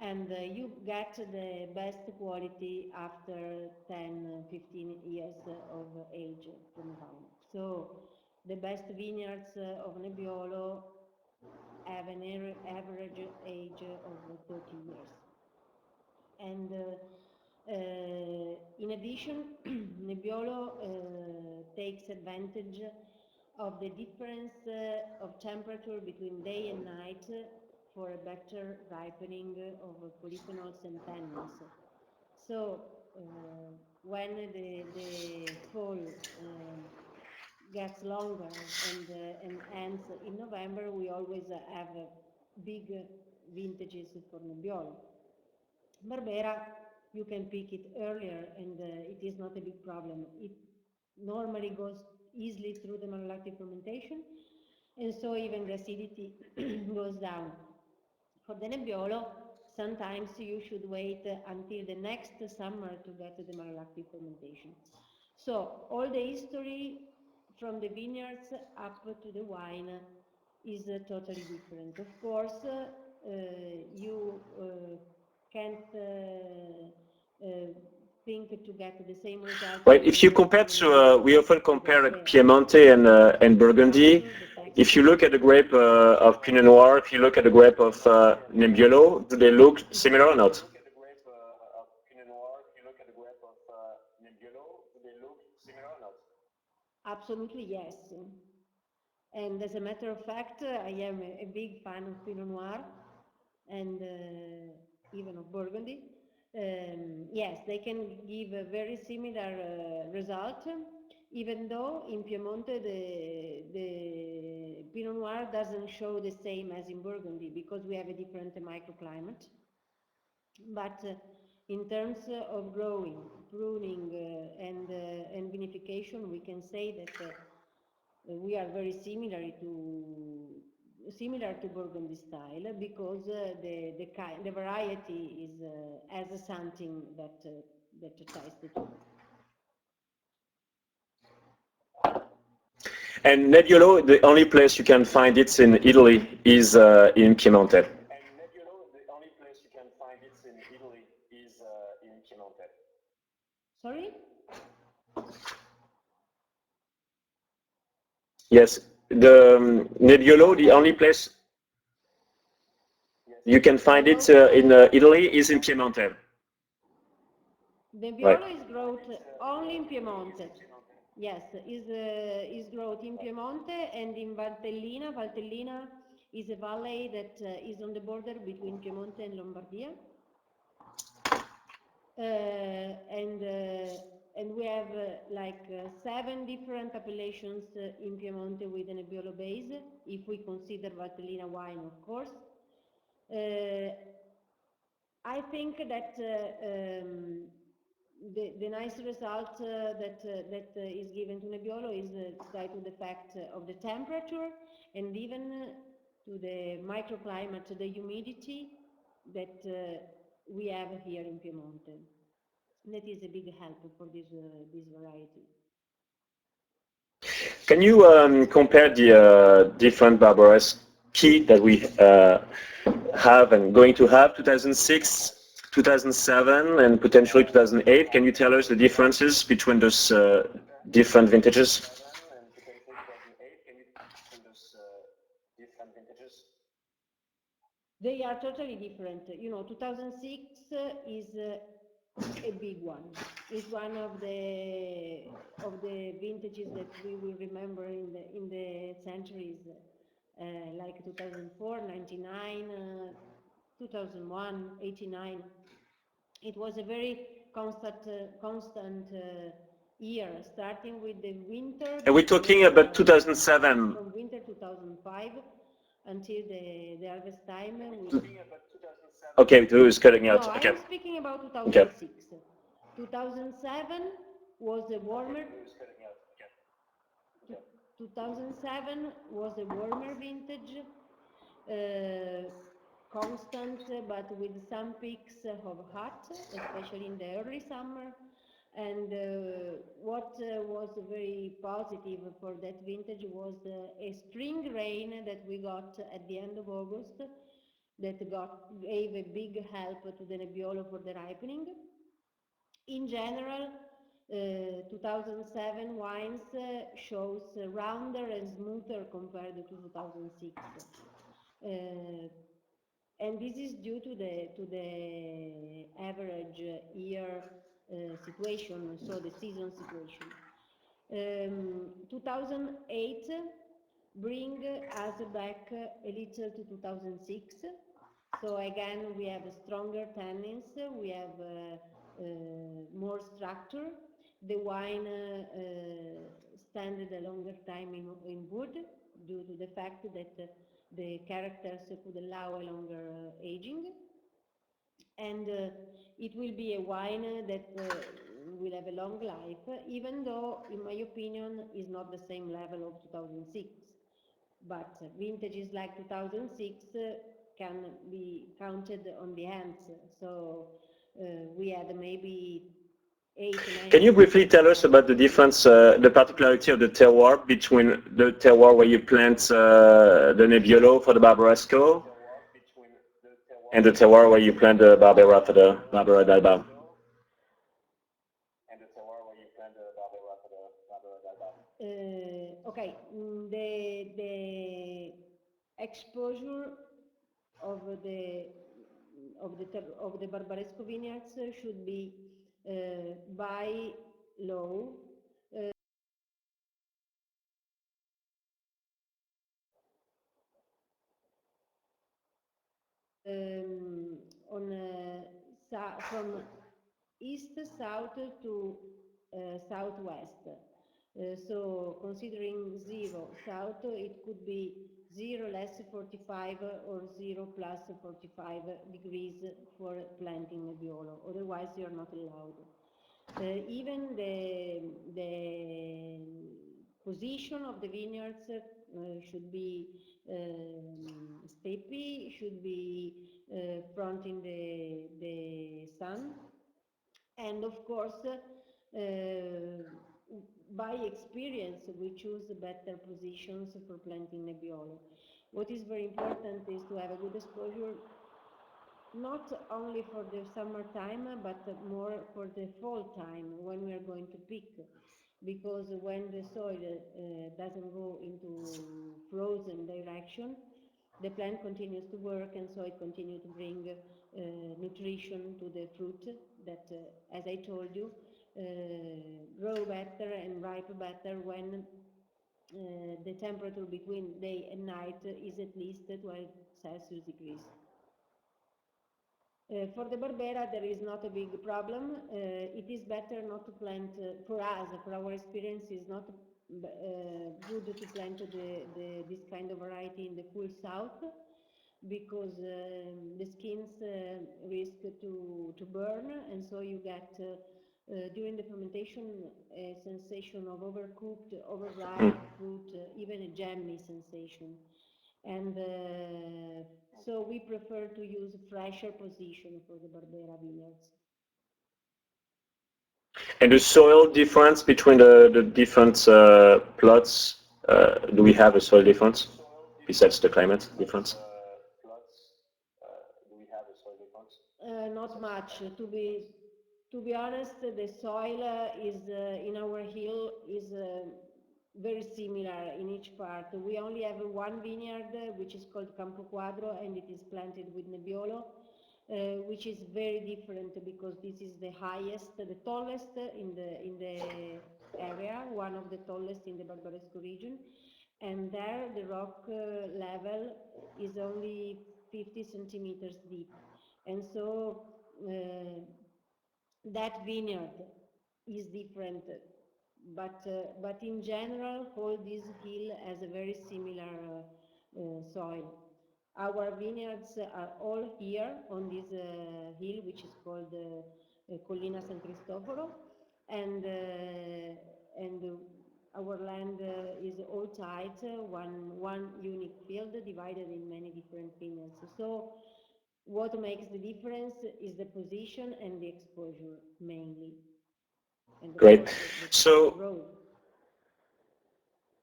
B: And you get the best quality after 10, 15 years of age from the vine. So the best vineyards of Nebbiolo have an average age of 30 years. And in addition, Nebbiolo takes advantage of the difference of temperature between day and night for a better ripening of polyphenols and tannins. So when the fall gets longer and ends in November, we always have big vintages for Nebbiolo. Barbera, you can pick it earlier, and it is not a big problem. It normally goes easily through the malolactic fermentation, and so even the acidity goes down. For the Nebbiolo, sometimes you should wait until the next summer to get the malolactic fermentation. So all the history from the vineyards up to the wine is totally different. Of course, you can't think to get the same result.
A: Right. If you compare to, we often compare like Piemonte and Burgundy. if you look at the grape of Pinot Noir, if you look at the grape of Nebbiolo, do they look similar or not?
B: Absolutely, yes. And as a matter of fact, I am a big fan of Pinot Noir and even of Burgundy. Yes, they can give a very similar result, even though in Piemonte the Pinot Noir doesn't show the same as in Burgundy because we have a different microclimate. But in terms of growing, pruning, and vinification, we can say that we are very similar to Burgundy style because the variety is as something that ties the two.
A: And Nebbiolo, the only place you can find it in Italy is in Piemonte.
B: Sorry?
A: Yes, the Nebbiolo, the only place you can find it in Italy is in Piemonte.
B: Nebbiolo is grown only in Piemonte. Yes, is grown in Piemonte and in Valtellina. Valtellina is a valley that is on the border between Piemonte and Lombardia. And we have like 7 different appellations in Piemonte with a Nebbiolo base, if we consider Valtellina wine, of course. I think that the nice result that is given to Nebbiolo is tied to the fact of the temperature and even to the microclimate, to the humidity that we have here in Piemonte. That is a big help for this variety.
A: Can you compare the different Barbaresque that we have and going to have 2006, 2007, and potentially 2008? Can you tell us the differences between those different vintages?
B: They are totally different. You know, 2006 is a big one. It's one of the vintages that we will remember in the centuries, like 2004, 99, 2001, 89. It was a very constant year, starting with the winter.
A: And we're talking about 2007.
B: From winter 2005 until the harvest time.
A: Okay, it was cutting out.
B: No,
A: okay.
B: I'm speaking about 2006. Okay. 2007 was a warmer. 2007 was a warmer vintage, constant, but with some peaks of hot, especially in the early summer. And what was very positive for that vintage was a spring rain that we got at the end of August that gave a big help to the Nebbiolo for the ripening. In general, 2007 wines shows rounder and smoother compared to 2006. And this is due to the average year situation, so the season situation. 2008 bring us back a little to 2006. So again, we have stronger tannins, we have more structure. The wine standed a longer time in wood due to the fact that the characters could allow a longer aging. And it will be a wine that will have a long life, even though, in my opinion, is not the same level of 2006. But vintages like 2006 can be counted on the hands. So we had maybe 8, 9.
A: Can you briefly tell us about the difference, the particularity of the terroir between the terroir where you plant the Nebbiolo for the Barbaresco and the terroir where you plant the Barbera for the Barbera d'Alba?
B: Okay, the exposure of the Barbaresco vineyards should be by law on from east south to southwest. So considering 0 south, it could be 0 less 45 or 0 plus 45 degrees for planting Nebbiolo. Otherwise, you're not allowed. Even the position of the vineyards should be steepy, should be fronting the sun, and of course, by experience, we choose better positions for planting Nebbiolo. What is very important is to have a good exposure, not only for the summertime, but more for the fall time when we are going to pick. Because when the soil doesn't go into frozen direction, the plant continues to work, and so it continues to bring nutrition to the fruit that, as I told you, grow better and ripe better when the temperature between day and night is at least 12 Celsius degrees. For the Barbera, there is not a big problem. It is better not to plant, for us, for our experience, is not good to plant this kind of variety in the cool south, because the skins risk to burn, and so you get during the fermentation a sensation of overcooked, overripe fruit, even a jammy sensation. And so we prefer to use fresher position for the Barbera vineyards.
A: And the soil difference between the different plots, do we have a soil difference besides the climate difference?
B: Not much. To be honest, the soil is in our hill is very similar in each part. We only have one vineyard, which is called Campo Quadro, and it is planted with Nebbiolo, which is very different because this is the highest, the tallest in the area, one of the tallest in the Barbaresco region, and there the rock level is only 50 centimeters deep, and so that vineyard is different, but in general, all this hill has a very similar soil. Our vineyards are all here on this hill, which is called Collina San Cristoforo, and our land is all tight, one unique field divided in many different vineyards. So what makes the difference is the position and the exposure mainly. And
A: Great.
B: the
A: So
B: road.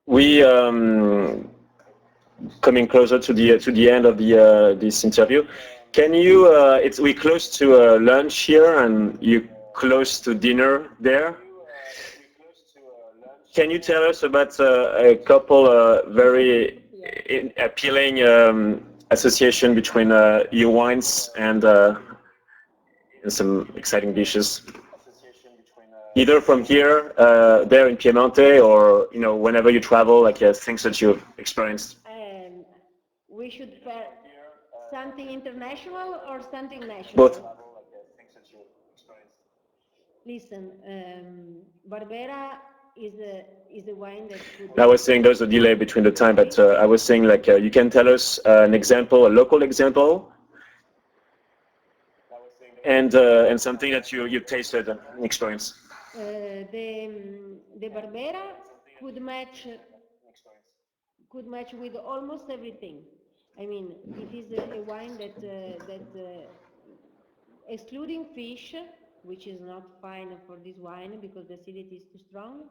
A: we coming closer to the end of the this interview. Can you? We close to lunch here, and you close to dinner there. Can you tell us about a couple very appealing association between your wines and some exciting dishes? Either from here, there in Piemonte, or whenever you travel, like things that you've experienced.
B: We should pair something international or something national.
A: Both.
B: Listen, Barbera is a wine that could.
A: I was saying there's a delay between the time, but I was saying like you can tell us an example, a local example, and something that you've tasted and experienced.
B: The Barbera could match with almost everything. I mean, it is a wine that excluding fish, which is not fine for this wine because the acidity is too strong,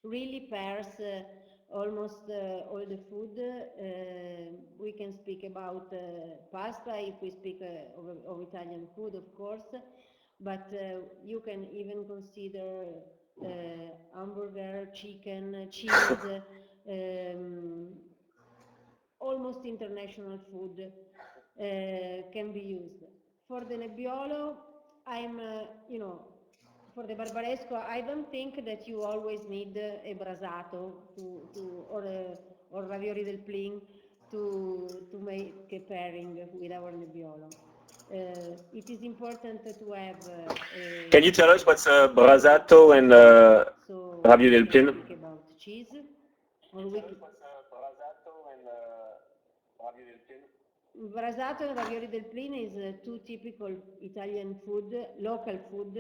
B: really pairs almost all the food. We can speak about pasta if we speak of Italian food, of course, but you can even consider hamburger, chicken, cheese, um, almost international food can be used. For the Nebbiolo, for the Barbaresco, I don't think that you always need a brasato or ravioli del plin to make a pairing with our Nebbiolo. It is important to have
A: Can you tell us what's brasato and
B: so
A: ravioli
B: we
A: del
B: can
A: plin?
B: speak about cheese, or we can, Brasato and ravioli del plin is two typical Italian food, local food,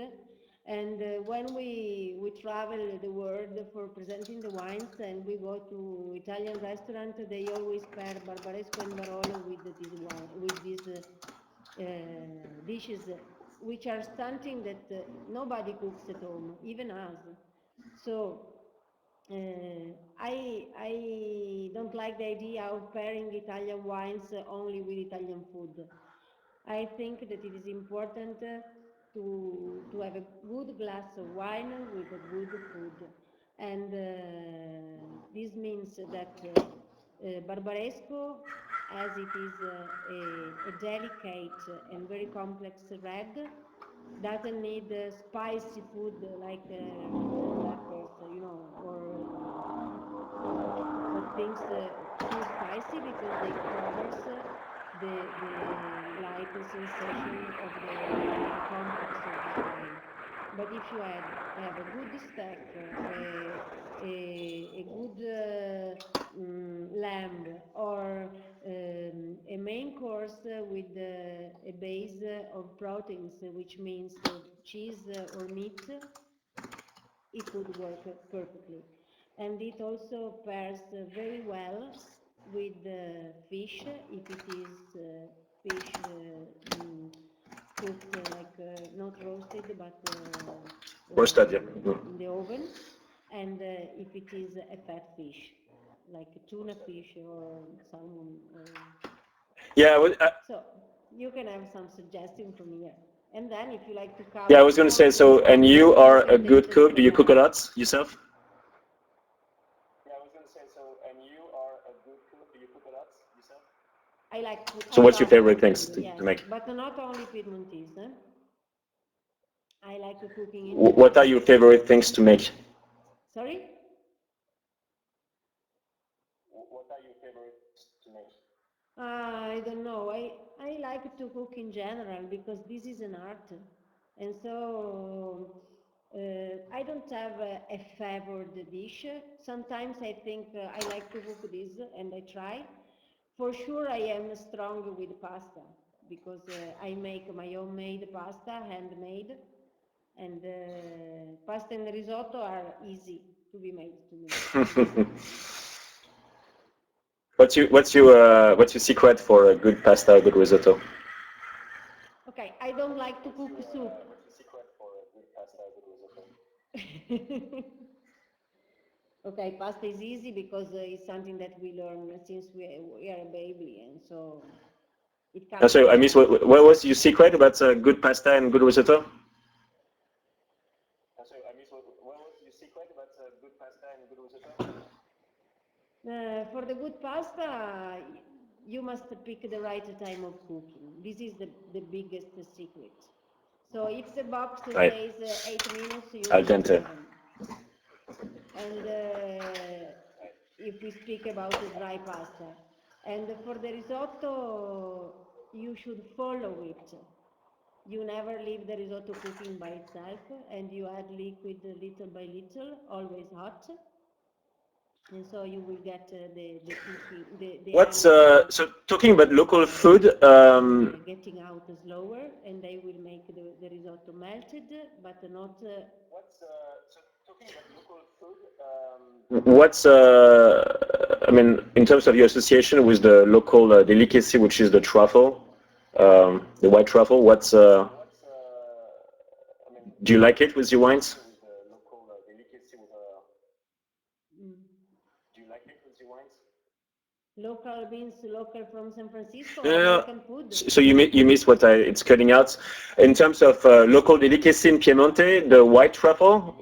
B: and when we travel the world for presenting the wines and we go to Italian restaurant, they always pair Barbaresco and Barolo with this wine, with these dishes, which are something that nobody cooks at home, even us. So I don't like the idea of pairing Italian wines only with Italian food. I think that it is important to have a good glass of wine with a good food, and this means that Barbaresco, as it is a delicate and very complex red, doesn't need spicy food like peppers, or things too spicy because they covers the light sensation of the complex of this wine. But if you have a good steak, a good lamb, or a main course with a base of proteins, which means cheese or meat, it would work perfectly. And it also pairs very well with fish, if it is fish cooked not roasted but
A: Roasted, yeah.
B: in the oven, and if it is a fat fish, like tuna fish or salmon.
A: Yeah,
B: So you can have some suggestion from here. And then if you like to cover...
A: yeah, I was going to say, so, and you are a good cook. Do you cook a lot yourself?
B: I like to,
A: So
B: I
A: what's your
B: love
A: favorite
B: cooking,
A: things
B: yes,
A: to make?
B: but not only Piedmontese. I like cooking in
A: What are
B: general.
A: your favorite things to make?
B: Sorry? I don't know. I like to cook in general because this is an art. And so I don't have a favored dish. Sometimes I think I like to cook this and I try. For sure I am strong with pasta because I make my own made pasta, handmade. And pasta and risotto are easy to be made to me.
A: What's your secret for a good pasta, a good risotto?
B: Okay, I don't like to cook soup. Okay, pasta is easy because it's something that we learn since we are a baby, and so it comes
A: So I
B: from
A: miss
B: us.
A: what was your secret about good pasta and good risotto?
B: For the good pasta, you must pick the right time of cooking. This is the biggest secret. So if the box
A: Right.
B: says 8 minutes, you
A: Al
B: need
A: dente.
B: 7. And if we speak about the dry pasta. And for the risotto, you should follow it. You never leave the risotto cooking by itself, and you add liquid little by little, always hot. And so you will get the cooking, the
A: What's
B: ice
A: so talking about local food?
B: getting out slower, and they will make the risotto melted, but not.
A: What's I mean, in terms of your association with the local delicacy, which is the truffle, the white truffle. What's do you like it with your wines?
B: Local means local from San Francisco,
A: No, no, no.
B: American food.
A: So you miss what it's cutting out. In terms of local delicacy in Piemonte, the white truffle.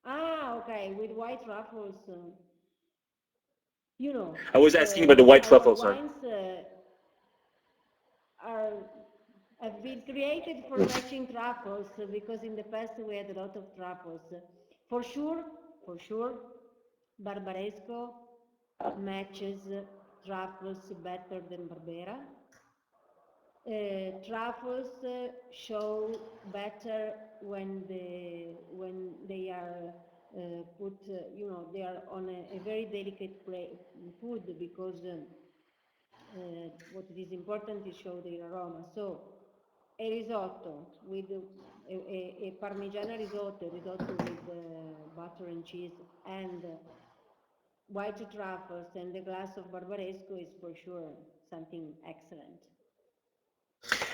B: Ah, okay, with white truffles. You know,
A: I was asking about the white
B: our
A: truffles, sorry.
B: wines are have been created for matching truffles because in the past we had a lot of truffles. For sure, for sure, Barbaresco matches truffles better than Barbera. Truffles show better when they are put, they are on a very delicate food because what is important is show their aroma. So a risotto with a Parmigiana risotto with butter and cheese and white truffles and a glass of Barbaresco is for sure something excellent.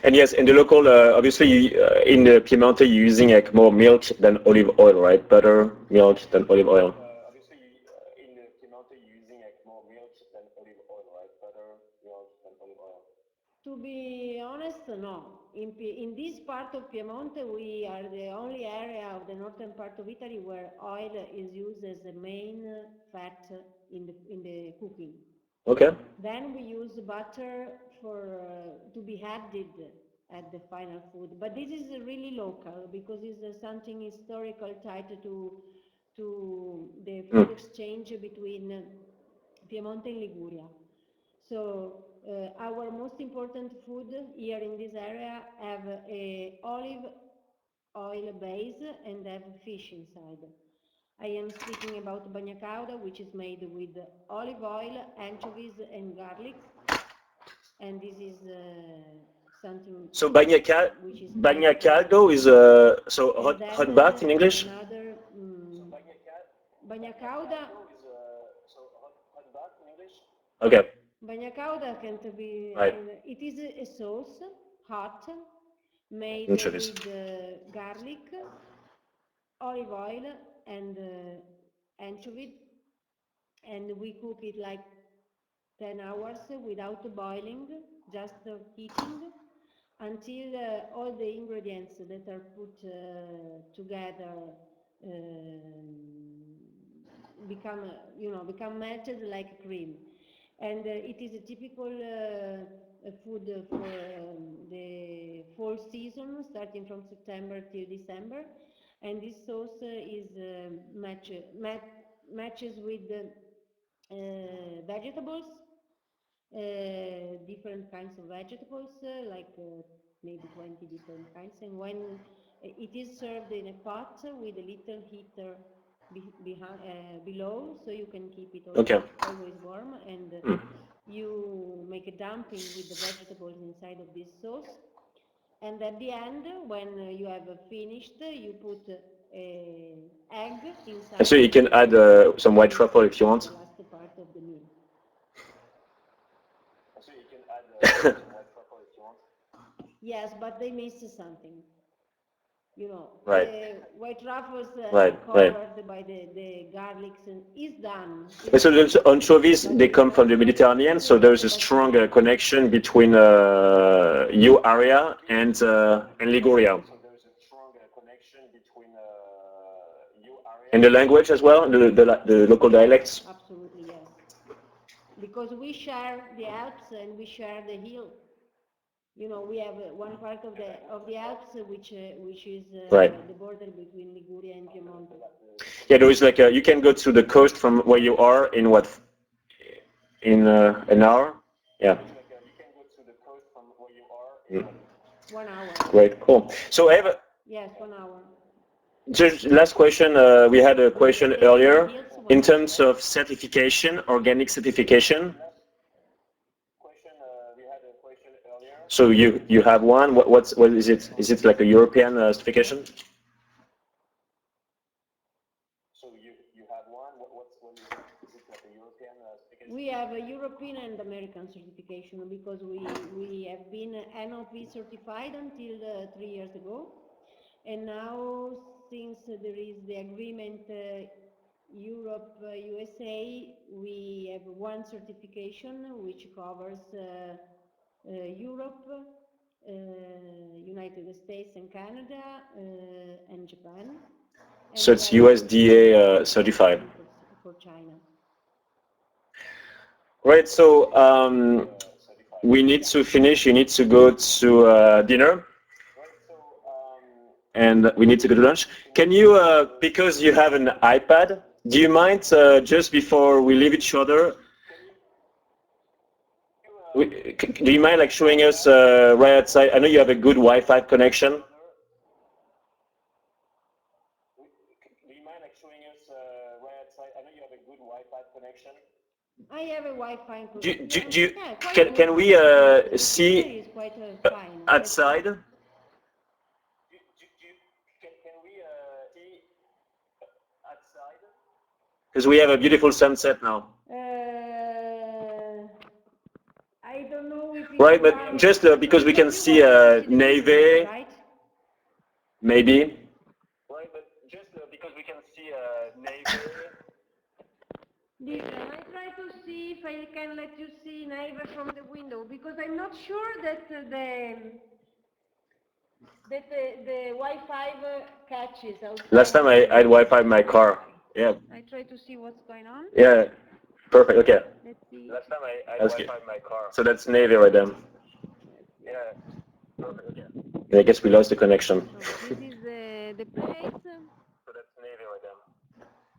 A: And yes, in the local, obviously, in the Piemonte, you're using like more milk than olive oil, right? Butter, milk than olive oil.
B: To be honest, no. In this part of Piemonte, we are the only area of the northern part of Italy where oil is used as the main fat in the cooking.
A: Okay.
B: Then we use butter for to be added at the final food. But this is really local because it's something historical tied to the food exchange between Piemonte and Liguria. So our most important food here in this area have a olive oil base and have fish inside. I am speaking about bagna cauda, which is made with olive oil, anchovies, and garlic. And this is something
A: So
B: which is quite
A: bagna caldo is so hot bath in English.
B: another bagna cauda.
A: Okay.
B: Bagna cauda can be,
A: Right.
B: it is a sauce, hot, made
A: Anchovies.
B: with garlic, olive oil, and anchovy, and we cook it like 10 hours without boiling, just heating, until all the ingredients that are put together become, become melted like cream. And it is a typical food for the fall season, starting from September till December. And this sauce is matches with vegetables, different kinds of vegetables, like maybe 20 different kinds. And when it is served in a pot with a little heater below, so you can keep it always warm, and you make a dumping with the vegetables inside of this sauce. And at the end, when you have finished, you put egg inside.
A: And so you can add some white truffle if you want.
B: The last part of the meal. Yes, but they miss something.
A: Right.
B: The white truffles
A: Right,
B: covered by the garlics and is done.
A: So the anchovies, they come from the Mediterranean, so there's a strong connection between your area and Liguria. And the language as well, the local dialects?
B: Absolutely, yes. Because we share the Alps and we share the hill. We have one part of the Alps which is the border between Liguria and Piemonte.
A: Yeah, there is like you can go to the coast from where you are in what? In an hour? Yeah.
B: 1 hour.
A: Great, cool. So I have
B: yes, 1 hour.
A: Just last question. We had a question earlier in terms of certification, organic certification. So you have one. What is it? Is it like a European certification?
B: We have a European and American certification because we have been NOP certified until 3 years ago, and now since there is the agreement Europe USA, we have one certification which covers Europe, United States and Canada, and
A: So it's USDA certified.
B: For China.
A: Right, so we need to finish. You need to go to dinner, and we need to go to lunch. Can you, because you have an iPad, do you mind just before we leave each other, do you mind like showing us right outside? I know you have a good Wi-Fi connection.
B: I have a Wi-Fi.
A: Can we see outside? Because we have a beautiful sunset now.
B: I don't know if
A: right, but just because we can see Navy,
B: right?
A: maybe. Right, but just because we can see Navy.
B: Listen, I try to see if I can let you see neighbor from the window because I'm not sure that the Wi-Fi catches outside.
A: Last time I had Wi-Fi in my car. Yeah.
B: I try to see what's going on.
A: Yeah. Perfect. Okay.
B: Let's see.
A: Last time I had Wi-Fi in my car. So that's Navy right there. Yeah. Perfect. Okay. I guess we lost the connection.
B: So this is the place.
A: So that's Navy right there.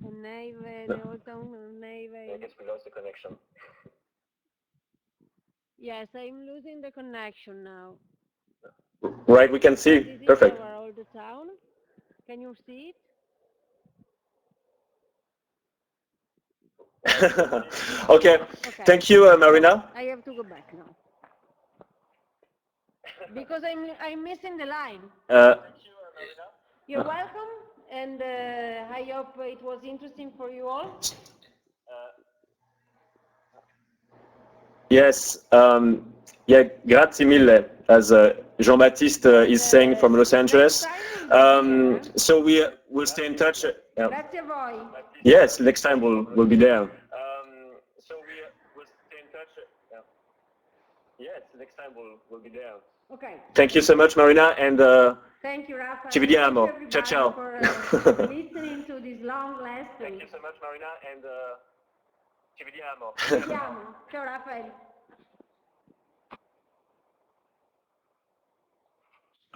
B: And Navy, the old town of Navy.
A: I guess we lost the connection.
B: Yes, I'm losing the connection now.
A: Right, we can see.
B: This
A: Perfect.
B: is our old town. Can you see it?
A: Okay. Thank you, Marina.
B: I have to go back now because I'm missing the line.
A: Thank you, Marina.
B: You're welcome, and I hope it was interesting for you all.
A: Yes. Yeah, grazie mille, as Jean-Baptiste is saying from Los Angeles. So we'll stay in touch.
B: Grazie a voi.
A: Yes, next time we'll be there. So we'll stay in touch. Yes, next time we'll be there.
B: Okay.
A: Thank you so much, Marina, and
B: thank you, Rafa.
A: ci vediamo. Ciao, ciao.
B: For listening to this long lesson.
A: Thank you so much, Marina, and ci vediamo.
B: Ci vediamo. Ciao, Rafael.